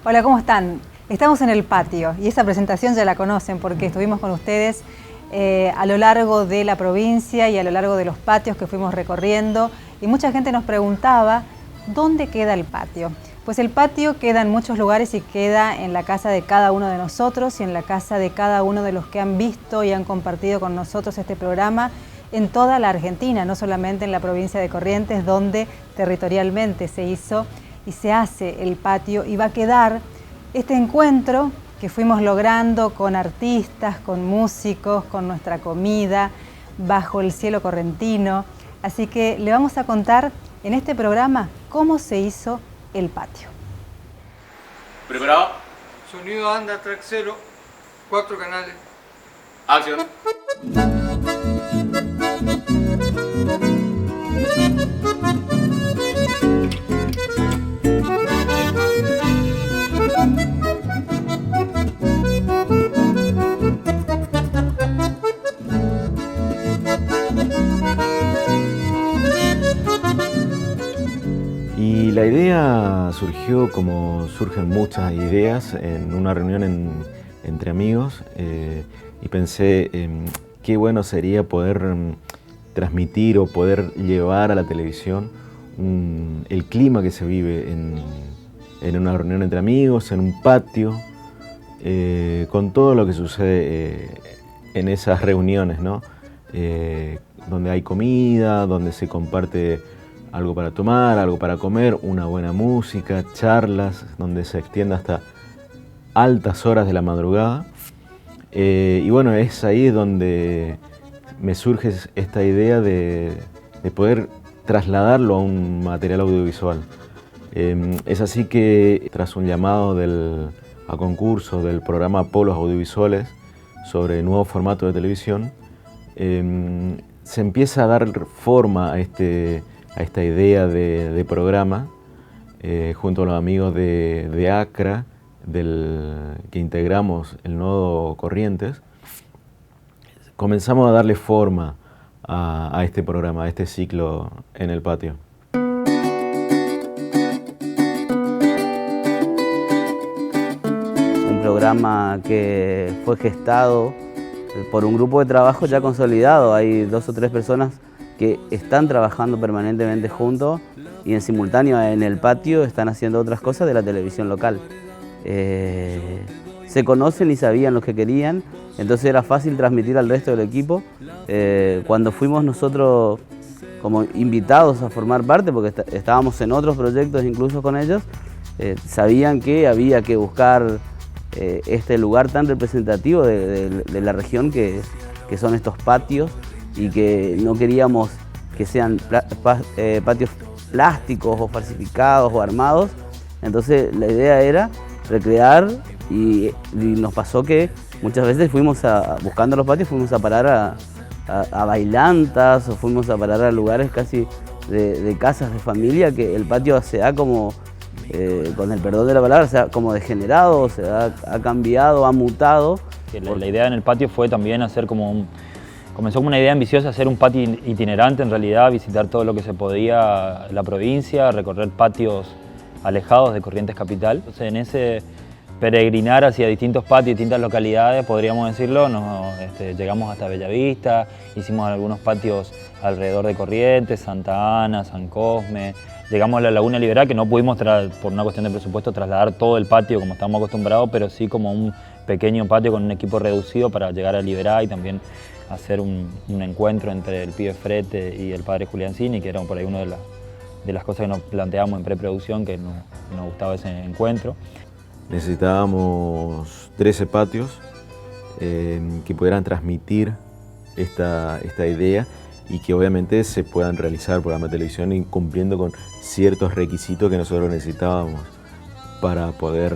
Hola, ¿cómo están? Estamos en el patio y esa presentación ya la conocen porque estuvimos con ustedes a lo largo de la provincia y a lo largo de los patios que fuimos recorriendo, y mucha gente nos preguntaba ¿dónde queda el patio? Pues el patio queda en muchos lugares y queda en la casa de cada uno de nosotros y en la casa de cada uno de los que han visto y han compartido con nosotros este programa en toda la Argentina, no solamente en la provincia de Corrientes, donde territorialmente se hizo y se hace el patio, y va a quedar este encuentro que fuimos logrando con artistas, con músicos, con nuestra comida, bajo el cielo correntino. Así que le vamos a contar en este programa cómo se hizo el patio. ¿Preparado? Sonido anda, track 0, 4 canales. Acción. Y la idea surgió, como surgen muchas ideas, en una reunión entre amigos, y pensé qué bueno sería poder transmitir o poder llevar a la televisión el clima que se vive en una reunión entre amigos, en un patio, con todo lo que sucede en esas reuniones, ¿no? Donde hay comida, donde se comparte algo para tomar, algo para comer, una buena música, charlas, donde se extiende hasta altas horas de la madrugada. Y bueno, es ahí donde me surge esta idea de poder trasladarlo a un material audiovisual. Es así que, tras un llamado a concurso del programa Polos Audiovisuales sobre nuevo formato de televisión, se empieza a dar forma a esta idea de programa, junto a los amigos de ACRA, que integramos el Nodo Corrientes. Comenzamos a darle forma a este programa, a este ciclo en el patio. Un programa que fue gestado por un grupo de trabajo ya consolidado. Hay 2 o 3 personas que están trabajando permanentemente juntos y en simultáneo en el patio están haciendo otras cosas de la televisión local. Se conocen y sabían lo que querían, entonces era fácil transmitir al resto del equipo. Cuando fuimos nosotros como invitados a formar parte, porque estábamos en otros proyectos incluso con ellos, sabían que había que buscar este lugar tan representativo de la región que son estos patios, y que no queríamos que sean patios plásticos o falsificados o armados. Entonces la idea era recrear, y nos pasó que muchas veces buscando los patios, fuimos a parar a bailantas, o fuimos a parar a lugares casi de casas de familia, que el patio se ha como, con el perdón de la palabra, se ha como degenerado, ha cambiado, ha mutado. La idea en el patio fue también hacer comenzó como una idea ambiciosa, hacer un patio itinerante, en realidad, visitar todo lo que se podía la provincia, recorrer patios alejados de Corrientes Capital. Entonces, en ese peregrinar hacia distintos patios, distintas localidades, podríamos decirlo, llegamos hasta Bellavista, hicimos algunos patios alrededor de Corrientes, Santa Ana, San Cosme, llegamos a la Laguna Liberal, que no pudimos, por una cuestión de presupuesto, trasladar todo el patio como estábamos acostumbrados, pero sí como un pequeño patio con un equipo reducido para llegar a Liberal y también hacer un encuentro entre el pibe Frete y el padre Julián Cini, que era por ahí una de las cosas que nos planteamos en preproducción, que nos gustaba ese encuentro. Necesitábamos 13 patios que pudieran transmitir esta idea y que obviamente se puedan realizar por programa de televisión y cumpliendo con ciertos requisitos que nosotros necesitábamos para poder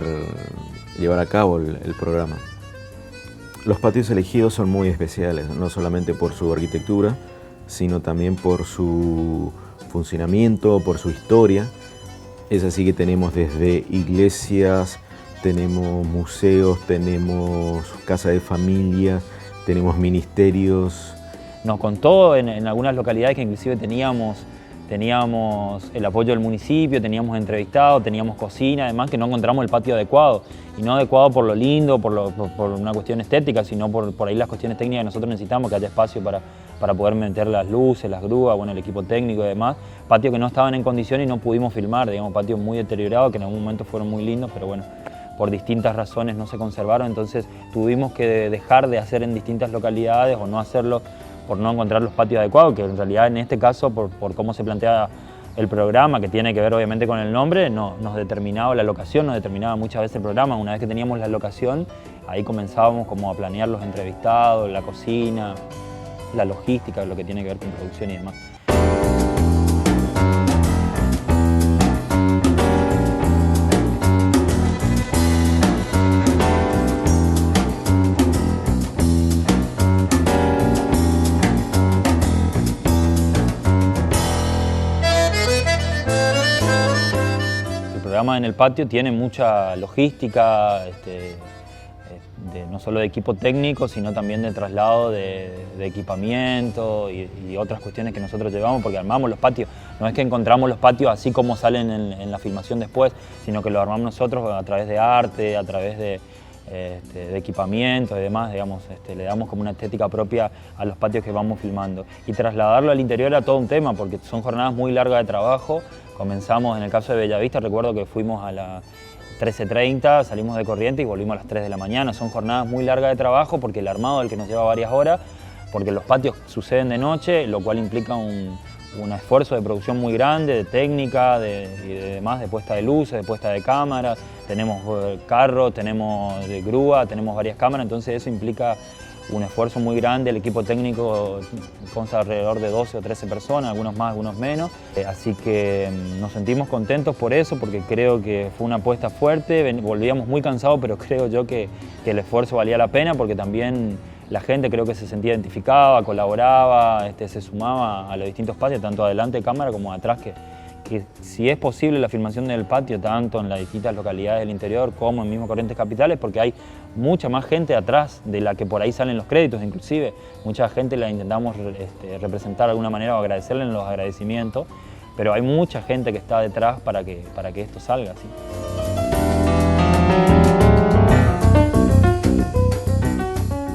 llevar a cabo el programa. Los patios elegidos son muy especiales, no solamente por su arquitectura, sino también por su funcionamiento, por su historia. Es así que tenemos desde iglesias, tenemos museos, tenemos casa de familia, tenemos ministerios. Nos contó en algunas localidades que inclusive teníamos el apoyo del municipio, teníamos entrevistados, teníamos cocina, además que no encontramos el patio adecuado. Y no adecuado por lo lindo, por una cuestión estética, sino por ahí las cuestiones técnicas que nosotros necesitamos, que haya espacio para poder meter las luces, las grúas, bueno, el equipo técnico y demás. Patios que no estaban en condiciones y no pudimos filmar, digamos, patios muy deteriorados que en algún momento fueron muy lindos, pero bueno, por distintas razones no se conservaron, entonces tuvimos que dejar de hacer en distintas localidades o no hacerlo por no encontrar los patios adecuados, que en realidad en este caso, por cómo se plantea el programa, que tiene que ver obviamente con el nombre, nos determinaba la locación, nos determinaba muchas veces el programa. Una vez que teníamos la locación, ahí comenzábamos como a planear los entrevistados, la cocina, la logística, lo que tiene que ver con producción y demás. El programa en el patio tiene mucha logística, no solo de equipo técnico, sino también de traslado de equipamiento y otras cuestiones que nosotros llevamos, porque armamos los patios. No es que encontramos los patios así como salen en la filmación después, sino que lo armamos nosotros a través de arte, a través de equipamiento y demás, digamos, le damos como una estética propia a los patios que vamos filmando. Y trasladarlo al interior era todo un tema, porque son jornadas muy largas de trabajo. Comenzamos, en el caso de Bellavista, recuerdo que fuimos a las 13:30, salimos de Corrientes y volvimos a las 3 de la mañana. Son jornadas muy largas de trabajo porque el armado es el que nos lleva varias horas, porque los patios suceden de noche, lo cual implica un esfuerzo de producción muy grande, de técnica y de demás, de puesta de luces, de puesta de cámaras. Tenemos carros, tenemos de grúa, tenemos varias cámaras, entonces eso implica un esfuerzo muy grande. El equipo técnico consta alrededor de 12 o 13 personas, algunos más, algunos menos. Así que nos sentimos contentos por eso, porque creo que fue una apuesta fuerte. Volvíamos muy cansados, pero creo yo que el esfuerzo valía la pena, porque también la gente creo que se sentía identificada, colaboraba, se sumaba a los distintos patios, tanto adelante de cámara como atrás, que si es posible la filmación del patio, tanto en las distintas localidades del interior como en mismo Corrientes Capitales, porque hay mucha más gente atrás de la que por ahí salen los créditos, inclusive. Mucha gente la intentamos representar de alguna manera o agradecerle en los agradecimientos, pero hay mucha gente que está detrás para que esto salga así.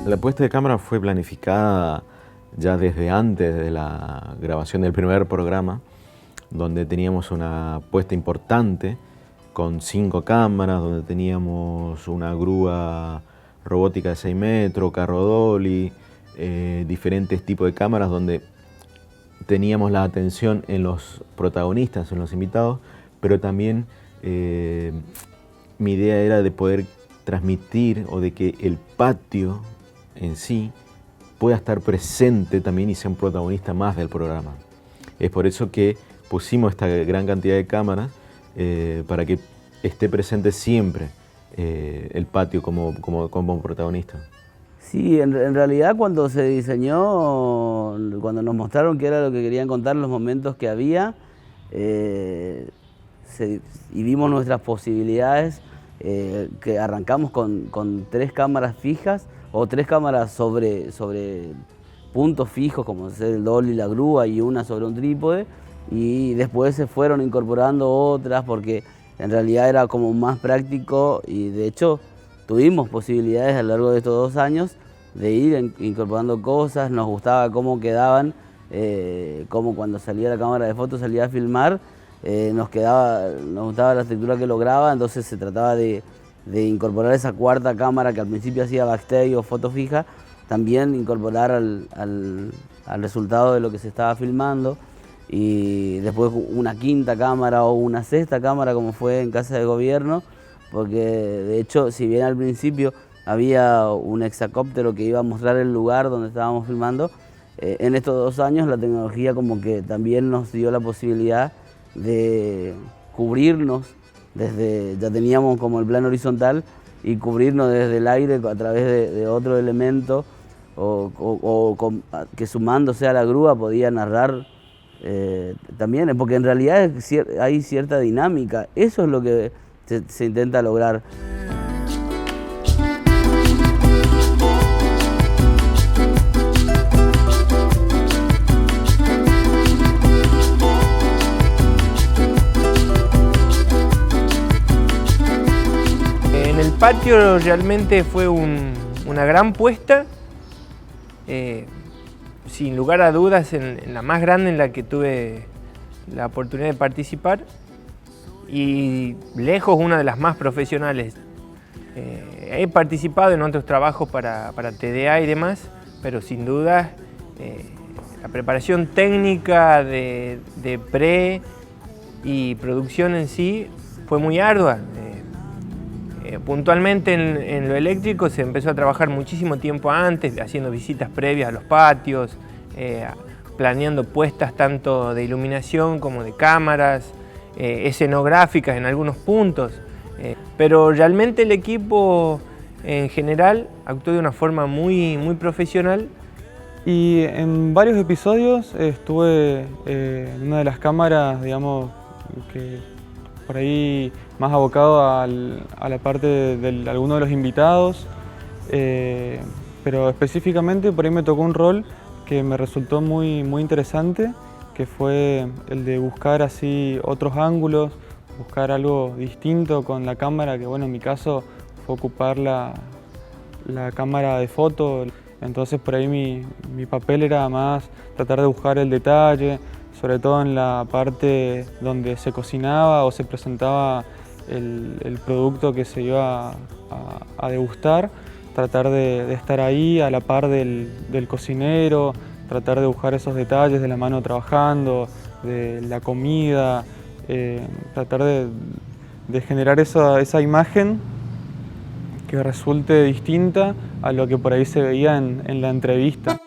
La puesta de cámara fue planificada ya desde antes de la grabación del primer programa, donde teníamos una puesta importante con 5 cámaras, donde teníamos una grúa robótica de 6 metros, carro dolly, diferentes tipos de cámaras, donde teníamos la atención en los protagonistas, en los invitados, pero también mi idea era de poder transmitir o de que el patio en sí pueda estar presente también y sea un protagonista más del programa. Es por eso que pusimos esta gran cantidad de cámaras para que esté presente siempre el patio como protagonista. Sí, en realidad cuando se diseñó, cuando nos mostraron qué era lo que querían contar, los momentos que había, y vimos nuestras posibilidades, que arrancamos con 3 cámaras fijas o 3 cámaras sobre puntos fijos, como ser el dolly, la grúa, y una sobre un trípode, y después se fueron incorporando otras porque en realidad era como más práctico, y de hecho tuvimos posibilidades a lo largo de estos 2 años de ir incorporando cosas. Nos gustaba cómo quedaban, como cuando salía la cámara de fotos, salía a filmar, nos gustaba la estructura que lograba, entonces se trataba de incorporar esa 4ª cámara que al principio hacía backstage o foto fija, también incorporar al resultado de lo que se estaba filmando, y después una 5ª cámara o una 6ª cámara, como fue en Casa de Gobierno, porque de hecho, si bien al principio había un hexacóptero que iba a mostrar el lugar donde estábamos filmando, en estos 2 años la tecnología como que también nos dio la posibilidad de cubrirnos. Ya teníamos como el plano horizontal, y cubrirnos desde el aire a través de otro elemento que sumándose a la grúa podía narrar también, porque en realidad hay cierta dinámica. Eso es lo que se intenta lograr. En el patio realmente fue una gran puesta, sin lugar a dudas en la más grande en la que tuve la oportunidad de participar y lejos una de las más profesionales. He participado en otros trabajos para TDA y demás, pero sin duda la preparación técnica de pre y producción en sí fue muy ardua. Puntualmente en lo eléctrico se empezó a trabajar muchísimo tiempo antes, haciendo visitas previas a los patios, planeando puestas tanto de iluminación como de cámaras, escenográficas en algunos puntos. Pero realmente el equipo en general actuó de una forma muy profesional. Y en varios episodios estuve en una de las cámaras, digamos, que por ahí más abocado a la parte de alguno de los invitados, pero específicamente por ahí me tocó un rol que me resultó muy interesante, que fue el de buscar así otros ángulos, buscar algo distinto con la cámara, que bueno, en mi caso fue ocupar la cámara de foto. Entonces por ahí mi papel era más tratar de buscar el detalle, sobre todo en la parte donde se cocinaba o se presentaba el producto que se iba a degustar, tratar de estar ahí a la par del cocinero, tratar de buscar esos detalles de la mano trabajando, de la comida, tratar de generar esa imagen que resulte distinta a lo que por ahí se veía en la entrevista.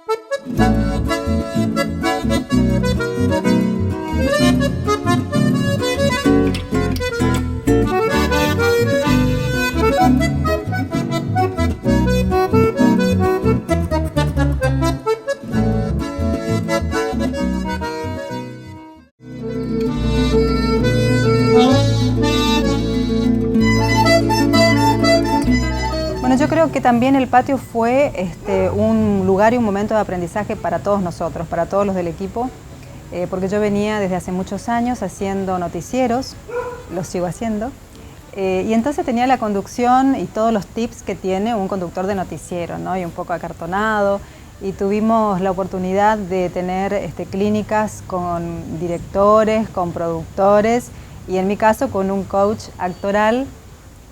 Bueno, yo creo que también el patio fue un lugar y un momento de aprendizaje para todos nosotros, para todos los del equipo, porque yo venía desde hace muchos años haciendo noticieros, los sigo haciendo, y entonces tenía la conducción y todos los tips que tiene un conductor de noticiero, ¿no? Y un poco acartonado, y tuvimos la oportunidad de tener clínicas con directores, con productores, y en mi caso con un coach actoral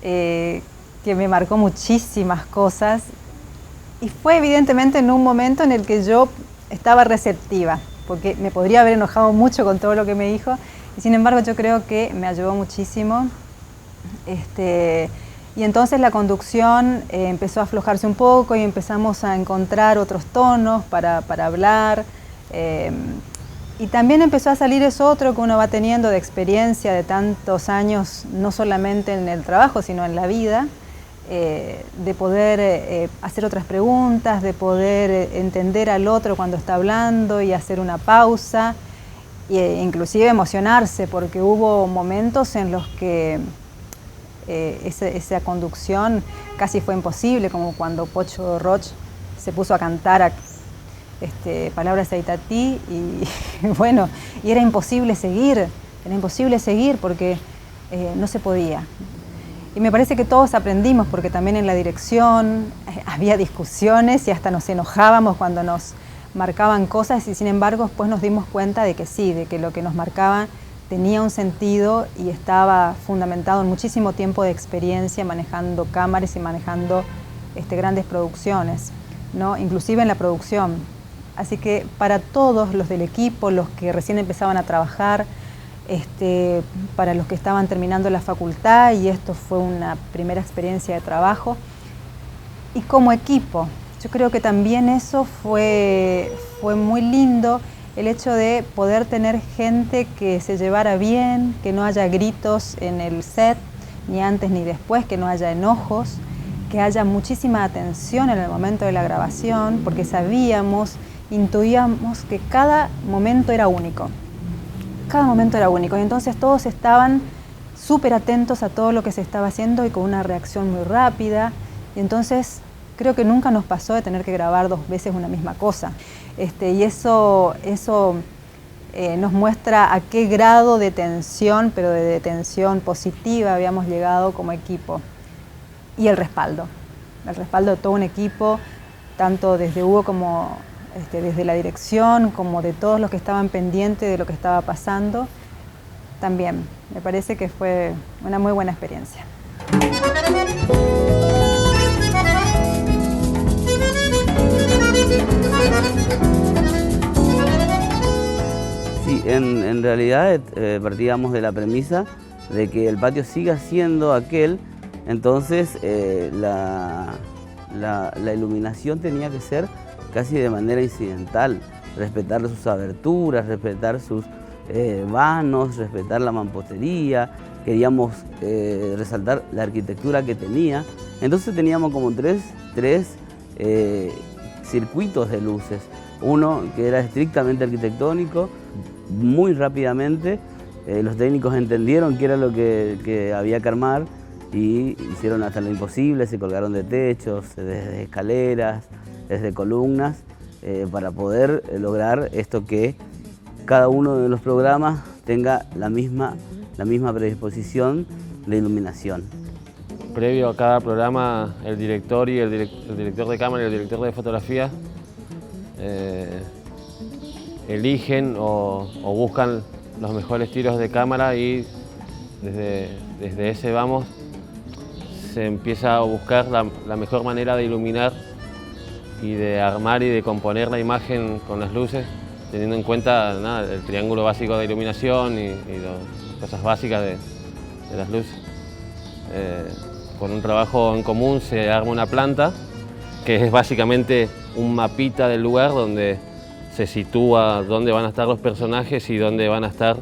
que me marcó muchísimas cosas, y fue evidentemente en un momento en el que yo estaba receptiva, porque me podría haber enojado mucho con todo lo que me dijo, y sin embargo yo creo que me ayudó muchísimo. Y entonces la conducción empezó a aflojarse un poco y empezamos a encontrar otros tonos para hablar, y también empezó a salir eso otro que uno va teniendo de experiencia de tantos años, no solamente en el trabajo sino en la vida, de poder hacer otras preguntas, de poder entender al otro cuando está hablando y hacer una pausa, e inclusive emocionarse, porque hubo momentos en los que esa conducción casi fue imposible, como cuando Pocho Roch se puso a cantar palabras de Itatí y bueno, y era imposible seguir porque no se podía. Y me parece que todos aprendimos, porque también en la dirección había discusiones y hasta nos enojábamos cuando nos marcaban cosas, y sin embargo después nos dimos cuenta de que sí, de que lo que nos marcaban tenía un sentido y estaba fundamentado en muchísimo tiempo de experiencia manejando cámaras y manejando grandes producciones, ¿no? Inclusive en la producción. Así que para todos los del equipo, los que recién empezaban a trabajar, para los que estaban terminando la facultad, y esto fue una primera experiencia de trabajo, y como equipo, yo creo que también eso fue muy lindo, el hecho de poder tener gente que se llevara bien, que no haya gritos en el set, ni antes ni después, que no haya enojos, que haya muchísima atención en el momento de la grabación, porque sabíamos, intuíamos que cada momento era único. Cada momento era único, y entonces todos estaban súper atentos a todo lo que se estaba haciendo y con una reacción muy rápida. Y entonces creo que nunca nos pasó de tener que grabar 2 veces una misma cosa. Y eso nos muestra a qué grado de tensión, pero de tensión positiva, habíamos llegado como equipo. Y el respaldo de todo un equipo, tanto desde Hugo como desde la dirección, como de todos los que estaban pendientes de lo que estaba pasando. También me parece que fue una muy buena experiencia. Sí, en realidad partíamos de la premisa de que el patio siga siendo aquel, entonces la iluminación tenía que ser casi de manera incidental, respetar sus aberturas, respetar sus vanos, respetar la mampostería, queríamos resaltar la arquitectura que tenía. Entonces teníamos como tres circuitos de luces. Uno que era estrictamente arquitectónico. Muy rápidamente los técnicos entendieron qué era lo que había que armar y hicieron hasta lo imposible, se colgaron de techos, desde escaleras, desde columnas, para poder lograr esto, que cada uno de los programas tenga la misma predisposición de iluminación. Previo a cada programa, el director y el director de cámara y el director de fotografía eligen o buscan los mejores tiros de cámara, y desde ese vamos se empieza a buscar la mejor manera de iluminar y de armar y de componer la imagen con las luces, teniendo en cuenta el triángulo básico de iluminación y las cosas básicas de las luces. Con un trabajo en común se arma una planta que es básicamente un mapita del lugar donde se sitúa dónde van a estar los personajes y dónde van a estar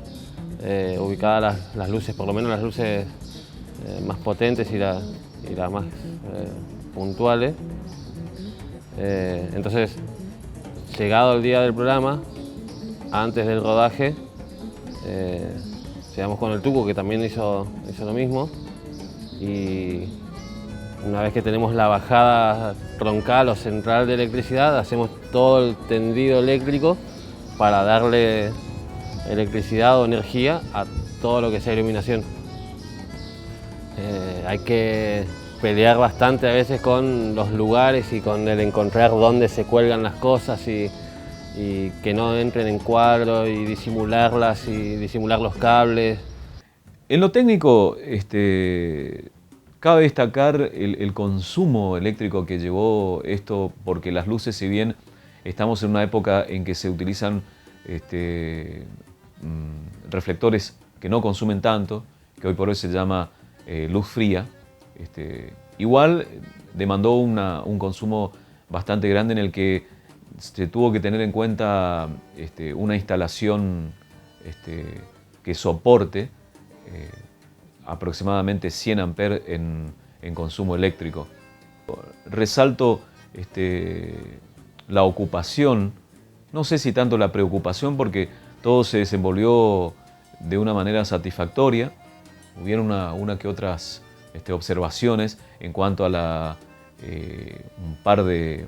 ubicadas las luces, por lo menos las luces más potentes y las más puntuales. Entonces, llegado el día del programa, antes del rodaje, llegamos con el Tuco, que también hizo lo mismo, y una vez que tenemos la bajada troncal o central de electricidad, hacemos todo el tendido eléctrico para darle electricidad o energía a todo lo que sea iluminación. Hay que pelear bastante a veces con los lugares y con el encontrar dónde se cuelgan las cosas y que no entren en cuadro, y disimularlas y disimular los cables. En lo técnico, cabe destacar el consumo eléctrico que llevó esto, porque las luces, si bien estamos en una época en que se utilizan reflectores que no consumen tanto, que hoy por hoy se llama luz fría, igual demandó un consumo bastante grande, en el que se tuvo que tener en cuenta una instalación que soporte aproximadamente 100 amperes en consumo eléctrico. Resalto la ocupación, no sé si tanto la preocupación, porque todo se desenvolvió de una manera satisfactoria. Hubieron una que otras observaciones en cuanto a un par de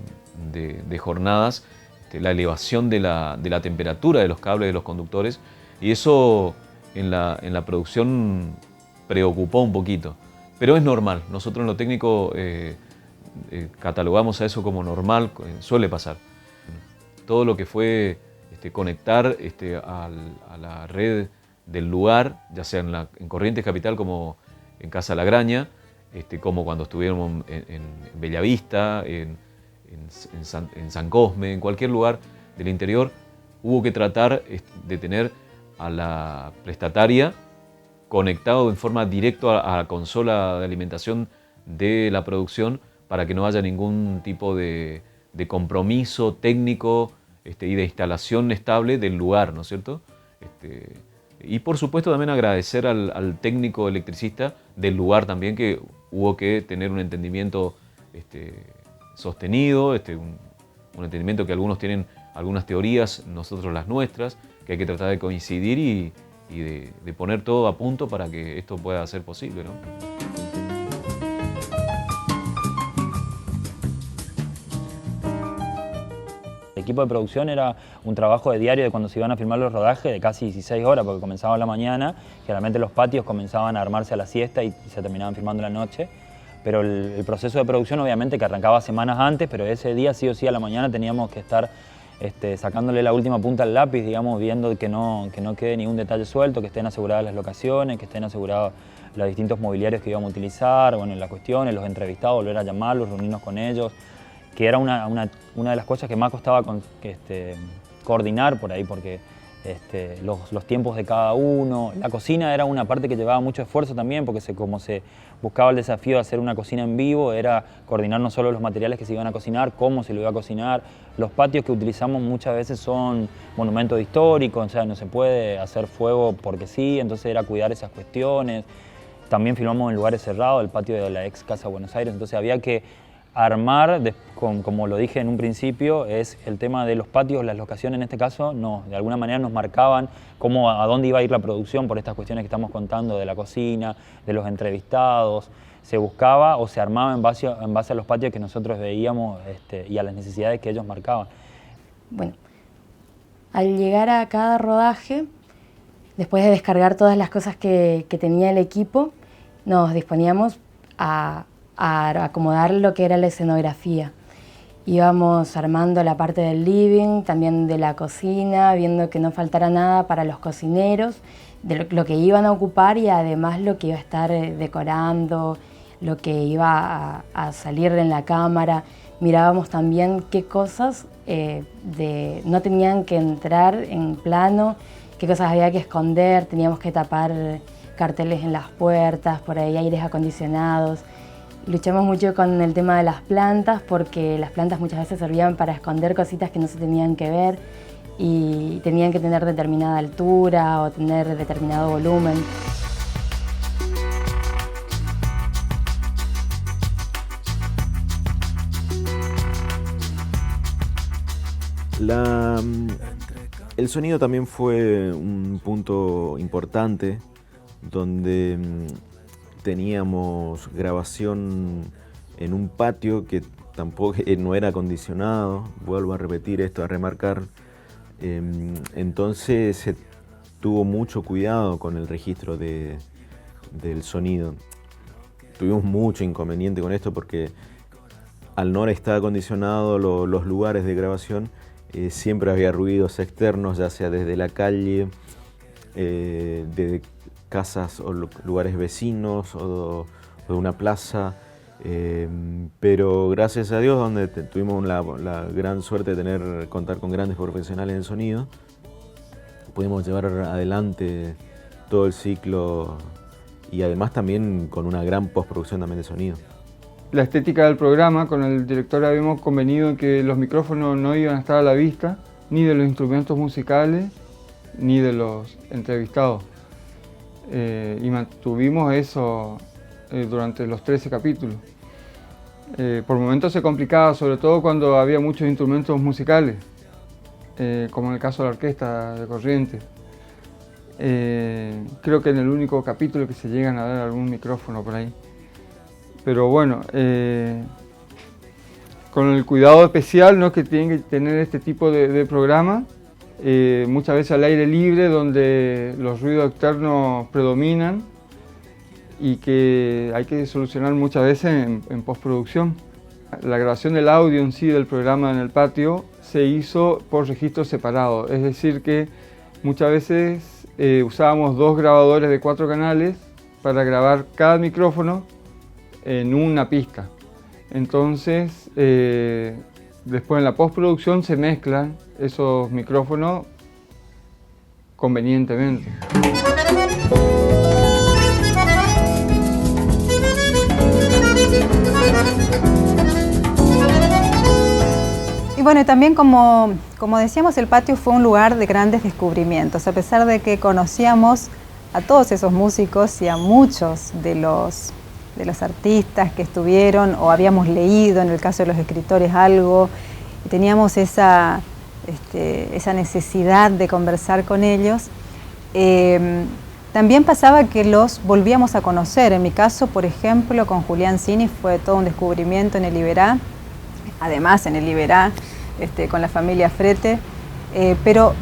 jornadas, la elevación de la temperatura de los cables de los conductores, y eso en la producción preocupó un poquito, pero es normal. Nosotros en lo técnico catalogamos a eso como normal, suele pasar. Todo lo que fue conectar a la red del lugar, ya sea en Corrientes Capital como en Casa La Graña, como cuando estuvieron en Bellavista, en San Cosme, en cualquier lugar del interior, hubo que tratar de tener a la prestataria conectado en forma directa a la consola de alimentación de la producción, para que no haya ningún tipo de compromiso técnico y de instalación estable del lugar, ¿no es cierto? Y por supuesto también agradecer al técnico electricista del lugar también, que hubo que tener un entendimiento sostenido, un entendimiento que algunos tienen algunas teorías, nosotros las nuestras, que hay que tratar de coincidir y de poner todo a punto para que esto pueda ser posible, ¿no? El equipo de producción era un trabajo de diario de cuando se iban a filmar los rodajes de casi 16 horas, porque comenzaba a la mañana, generalmente los patios comenzaban a armarse a la siesta y se terminaban filmando la noche. Pero el proceso de producción obviamente que arrancaba semanas antes, pero ese día sí o sí a la mañana teníamos que estar sacándole la última punta al lápiz, digamos, viendo que no quede ningún detalle suelto, que estén aseguradas las locaciones, que estén asegurados los distintos mobiliarios que íbamos a utilizar, bueno, las cuestiones, los entrevistados, volver a llamarlos, reunirnos con ellos, que era una de las cosas que más costaba coordinar por ahí, porque los tiempos de cada uno. La cocina era una parte que llevaba mucho esfuerzo también, porque como se buscaba el desafío de hacer una cocina en vivo, era coordinar no solo los materiales que se iban a cocinar, cómo se lo iba a cocinar. Los patios que utilizamos muchas veces son monumentos históricos, o sea, no se puede hacer fuego porque sí, entonces era cuidar esas cuestiones. También filmamos en lugares cerrados, el patio de la ex Casa Buenos Aires, entonces había que armar, como lo dije en un principio, es el tema de los patios, las locaciones en este caso, de alguna manera nos marcaban a dónde iba a ir la producción por estas cuestiones que estamos contando de la cocina, de los entrevistados. Se buscaba o se armaba en base a los patios que nosotros veíamos y a las necesidades que ellos marcaban. Bueno, al llegar a cada rodaje, después de descargar todas las cosas que tenía el equipo, nos disponíamos a acomodar lo que era la escenografía. Íbamos armando la parte del living, también de la cocina, viendo que no faltara nada para los cocineros, de lo que iban a ocupar y además lo que iba a estar decorando, lo que iba a salir en la cámara. Mirábamos también qué cosas no tenían que entrar en plano, qué cosas había que esconder, teníamos que tapar carteles en las puertas, por ahí aires acondicionados. Luchamos mucho con el tema de las plantas, porque las plantas muchas veces servían para esconder cositas que no se tenían que ver y tenían que tener determinada altura o tener determinado volumen. El sonido también fue un punto importante donde teníamos grabación en un patio que tampoco no era acondicionado, vuelvo a repetir esto, a remarcar. Entonces se tuvo mucho cuidado con el registro del sonido. Tuvimos mucho inconveniente con esto porque al no estar acondicionado los lugares de grabación, siempre había ruidos externos, ya sea desde la calle, de casas o lugares vecinos o de una plaza, pero gracias a Dios, donde tuvimos la gran suerte de contar con grandes profesionales en sonido, pudimos llevar adelante todo el ciclo y además también con una gran postproducción también de sonido. La estética del programa, con el director habíamos convenido en que los micrófonos no iban a estar a la vista, ni de los instrumentos musicales, ni de los entrevistados. Y mantuvimos eso durante los 13 capítulos. Por momentos se complicaba, sobre todo cuando había muchos instrumentos musicales, como en el caso de la orquesta de Corrientes. Creo que en el único capítulo que se llegan a ver algún micrófono por ahí. Pero bueno, con el cuidado especial, ¿no?, que tienen que tener este tipo de programa, muchas veces al aire libre, donde los ruidos externos predominan y que hay que solucionar muchas veces en postproducción. La grabación del audio en sí del programa en el patio se hizo por registros separados, es decir que muchas veces usábamos 2 grabadores de 4 canales para grabar cada micrófono en una pista. Entonces, después en la postproducción se mezclan esos micrófonos convenientemente. Y bueno, y también como decíamos, el patio fue un lugar de grandes descubrimientos. A pesar de que conocíamos a todos esos músicos y a muchos de los artistas que estuvieron o habíamos leído, en el caso de los escritores, algo, y teníamos esa necesidad de conversar con ellos. También pasaba que los volvíamos a conocer. En mi caso, por ejemplo, con Julián Cini fue todo un descubrimiento en el Iberá, además en el Iberá, con la familia Frete, pero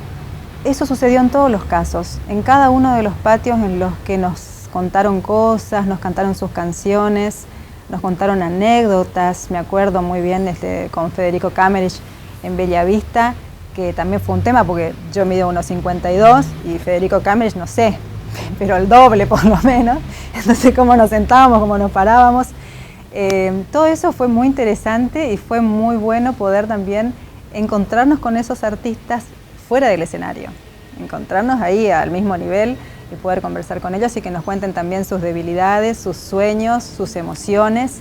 eso sucedió en todos los casos, en cada uno de los patios en los que nos contaron cosas, nos cantaron sus canciones, nos contaron anécdotas. Me acuerdo muy bien con Federico Kamerich en Bellavista, que también fue un tema porque yo mido 1,52 y Federico Kamerich, no sé, pero el doble por lo menos. Entonces, cómo nos sentábamos, cómo nos parábamos. Todo eso fue muy interesante y fue muy bueno poder también encontrarnos con esos artistas fuera del escenario, encontrarnos ahí al mismo nivel y poder conversar con ellos y que nos cuenten también sus debilidades, sus sueños, sus emociones.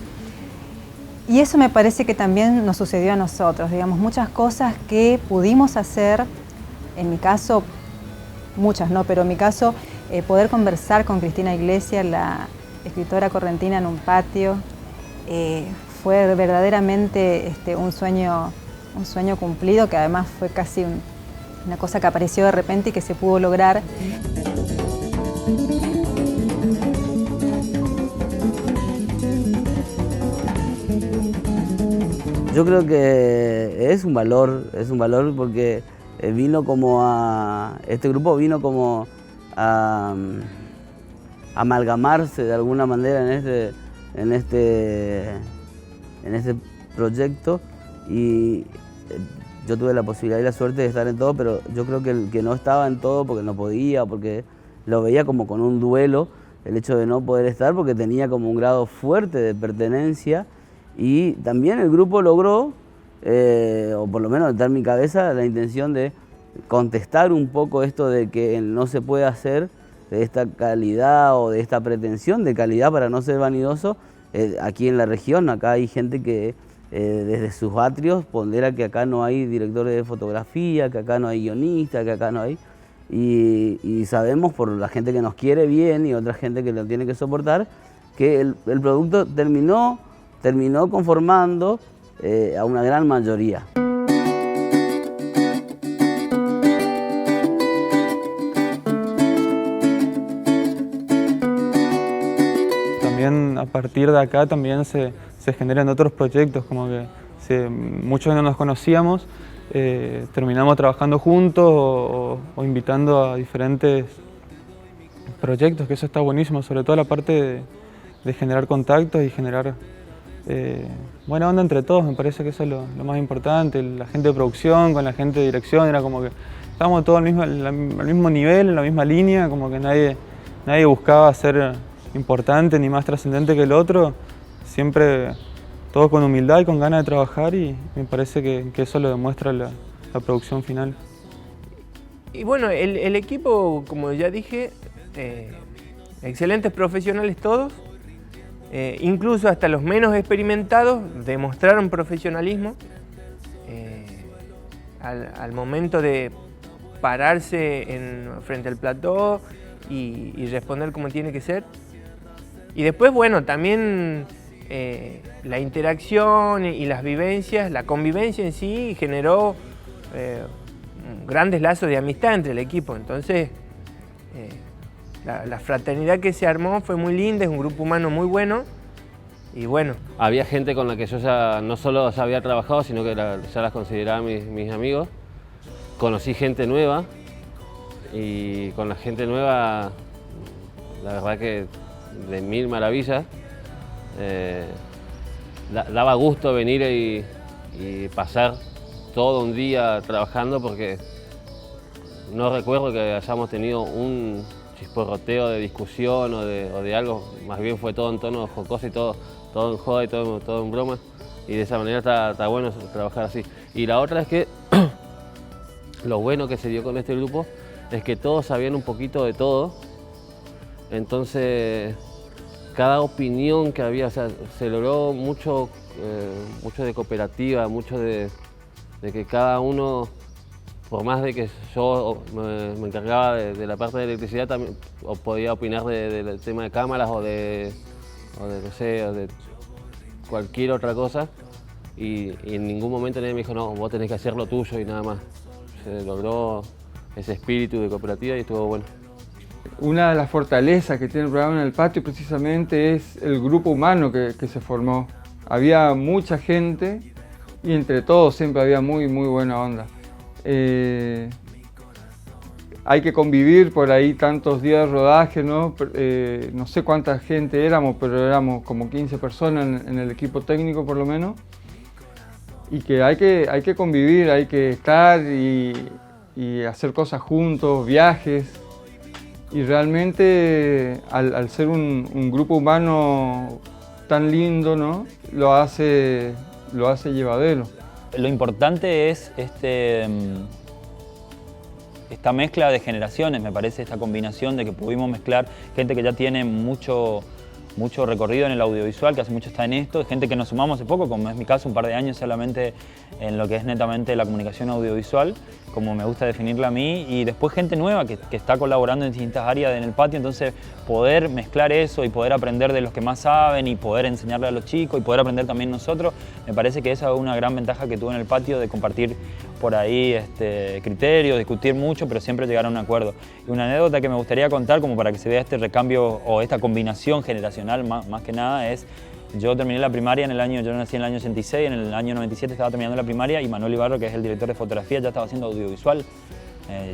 Y eso me parece que también nos sucedió a nosotros, digamos, muchas cosas que pudimos hacer, en mi caso, muchas no, pero en mi caso, poder conversar con Cristina Iglesias, la escritora correntina, en un patio, fue verdaderamente un sueño cumplido, que además fue casi una cosa que apareció de repente y que se pudo lograr. Yo creo que es un valor porque vino como este grupo vino como a amalgamarse de alguna manera en este proyecto, y yo tuve la posibilidad y la suerte de estar en todo, pero yo creo que el que no estaba en todo porque no podía, porque lo veía como con un duelo, el hecho de no poder estar, porque tenía como un grado fuerte de pertenencia. Y también el grupo logró, o por lo menos está en mi cabeza, la intención de contestar un poco esto de que no se puede hacer de esta calidad o de esta pretensión de calidad, para no ser vanidoso. Aquí en la región, acá hay gente que desde sus atrios pondera que acá no hay directores de fotografía, que acá no hay guionistas, que acá no hay... Y sabemos por la gente que nos quiere bien y otra gente que lo tiene que soportar, que el producto terminó conformando a una gran mayoría. También a partir de acá también se generan otros proyectos, como que muchos no nos conocíamos, terminamos trabajando juntos o invitando a diferentes proyectos, que eso está buenísimo, sobre todo la parte de generar contactos y generar buena onda entre todos. Me parece que eso es lo más importante. La gente de producción con la gente de dirección, era como que estábamos todos al mismo nivel, en la misma línea, como que nadie buscaba ser importante ni más trascendente que el otro, siempre todos con humildad y con ganas de trabajar, y me parece que eso lo demuestra la producción final. Y bueno, el equipo, como ya dije, excelentes profesionales todos. Incluso hasta los menos experimentados demostraron profesionalismo al momento de pararse frente al plató y responder como tiene que ser. Y después, bueno, también la interacción y las vivencias, la convivencia en sí generó grandes lazos de amistad entre el equipo. Entonces, la fraternidad que se armó fue muy linda, es un grupo humano muy bueno. Y bueno. Había gente con la que yo ya no solo ya había trabajado, sino que ya las consideraba mis amigos. Conocí gente nueva, y con la gente nueva, la verdad que de mil maravillas. Daba gusto venir y pasar todo un día trabajando, porque no recuerdo que hayamos tenido un chisporroteo de discusión o de algo. Más bien fue todo en tono jocoso y todo en joda y todo en broma, y de esa manera está bueno trabajar así. Y la otra es que lo bueno que se dio con este grupo es que todos sabían un poquito de todo, entonces cada opinión que había, o sea, se logró mucho de cooperativa, mucho de que cada uno por más de que yo me encargaba de la parte de electricidad, también podía opinar del tema de cámaras o de no sé, o de cualquier otra cosa. Y en ningún momento nadie me dijo, no, vos tenés que hacer lo tuyo y nada más. Se logró ese espíritu de cooperativa y estuvo bueno. Una de las fortalezas que tiene el programa en el patio precisamente es el grupo humano que se formó. Había mucha gente y entre todos siempre había muy buena onda. Hay que convivir por ahí tantos días de rodaje, ¿no? No sé cuánta gente éramos, pero éramos como 15 personas en el equipo técnico por lo menos. Y que hay que convivir, hay que estar y hacer cosas juntos, viajes. Y realmente al ser un grupo humano tan lindo, ¿no? Lo hace llevadero. Lo importante es esta mezcla de generaciones, me parece, esta combinación de que pudimos mezclar gente que ya tiene mucho recorrido en el audiovisual, que hace mucho está en esto, gente que nos sumamos hace poco, como es mi caso, un par de años solamente en lo que es netamente la comunicación audiovisual, como me gusta definirla a mí, y después gente nueva que está colaborando en distintas áreas en el patio, entonces poder mezclar eso y poder aprender de los que más saben y poder enseñarle a los chicos y poder aprender también nosotros, me parece que esa es una gran ventaja que tuve en el patio de compartir por ahí criterios, discutir mucho, pero siempre llegar a un acuerdo. Y una anécdota que me gustaría contar como para que se vea este recambio o esta combinación generacional más que nada es, yo terminé la primaria yo nací en el año 86, en el año 97 estaba terminando la primaria y Manuel Ibarro, que es el director de fotografía, ya estaba haciendo audiovisual.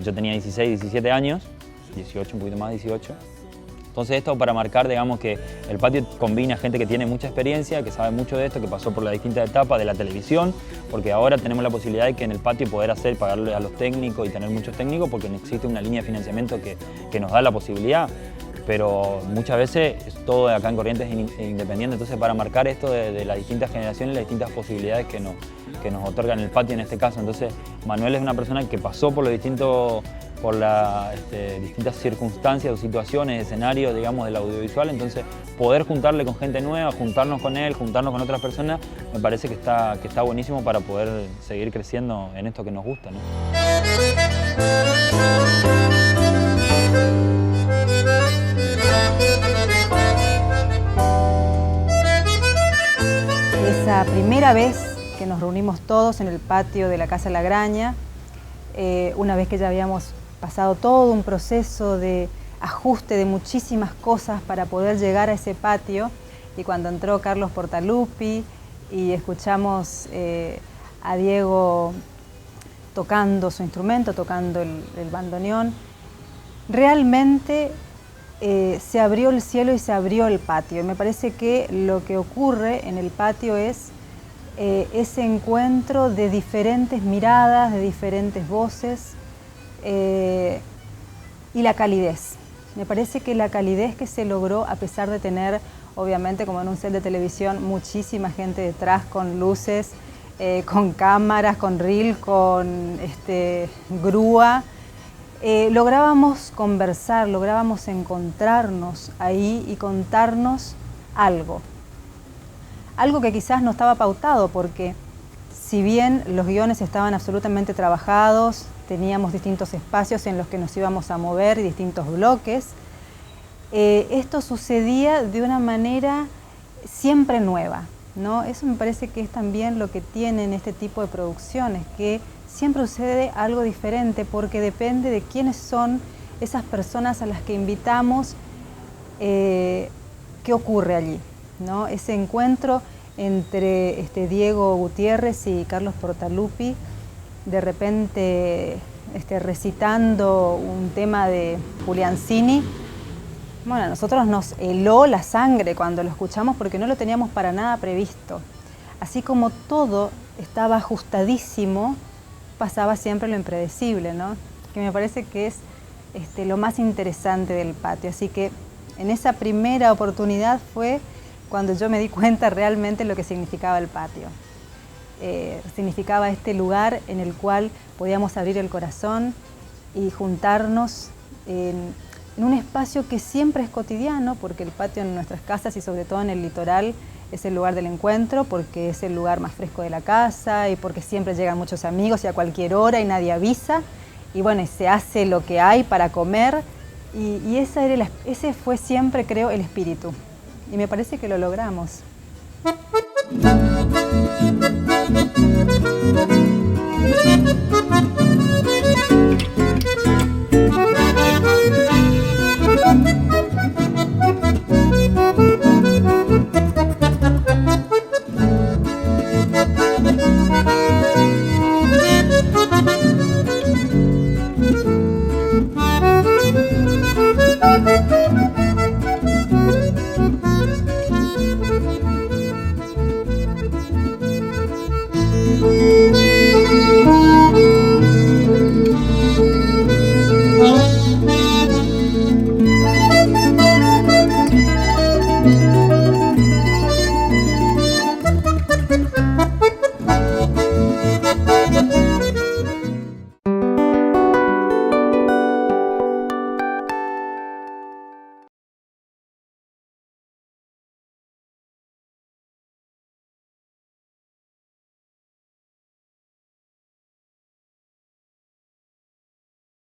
Yo tenía 16, 17 años, 18, un poquito más, 18. Entonces esto para marcar, digamos, que el patio combina gente que tiene mucha experiencia, que sabe mucho de esto, que pasó por las distintas etapas de la televisión, porque ahora tenemos la posibilidad de que en el patio poder pagarle a los técnicos y tener muchos técnicos, porque no existe una línea de financiamiento que nos da la posibilidad. Pero muchas veces todo acá en Corrientes es independiente, entonces para marcar esto de las distintas generaciones, las distintas posibilidades que nos otorgan el patio en este caso. Entonces Manuel es una persona que pasó por las distintas circunstancias o situaciones, escenarios, digamos, del audiovisual, entonces poder juntarle con gente nueva, juntarnos con él, juntarnos con otras personas, me parece que está buenísimo para poder seguir creciendo en esto que nos gusta, ¿no? Esa primera vez que nos reunimos todos en el patio de la Casa La Graña, una vez que ya habíamos pasado todo un proceso de ajuste de muchísimas cosas para poder llegar a ese patio, y cuando entró Carlos Portaluppi y escuchamos a Diego tocando su instrumento, tocando el bandoneón, realmente se abrió el cielo y se abrió el patio. Y me parece que lo que ocurre en el patio es ese encuentro de diferentes miradas, de diferentes voces y la calidez. Me parece que la calidez que se logró, a pesar de tener, obviamente, como en un set de televisión, muchísima gente detrás con luces, con cámaras, con reel, con grúa, lográbamos conversar, lográbamos encontrarnos ahí y contarnos algo. Algo que quizás no estaba pautado, porque si bien los guiones estaban absolutamente trabajados, teníamos distintos espacios en los que nos íbamos a mover y distintos bloques, esto sucedía de una manera siempre nueva, ¿no? Eso me parece que es también lo que tienen este tipo de producciones, que siempre sucede algo diferente porque depende de quiénes son esas personas a las que invitamos, qué ocurre allí, ¿no? Ese encuentro entre Diego Gutiérrez y Carlos Portaluppi, de repente recitando un tema de Juliancini. Bueno, a nosotros nos heló la sangre cuando lo escuchamos porque no lo teníamos para nada previsto. Así como todo estaba ajustadísimo, pasaba siempre lo impredecible, ¿no? Que me parece que es lo más interesante del patio. Así que en esa primera oportunidad fue cuando yo me di cuenta realmente lo que significaba el patio. Significaba este lugar en el cual podíamos abrir el corazón y juntarnos en un espacio que siempre es cotidiano, porque el patio en nuestras casas y sobre todo en el litoral es el lugar del encuentro, porque es el lugar más fresco de la casa y porque siempre llegan muchos amigos y a cualquier hora y nadie avisa. Y bueno, y se hace lo que hay para comer y ese fue siempre, creo, el espíritu. Y me parece que lo logramos.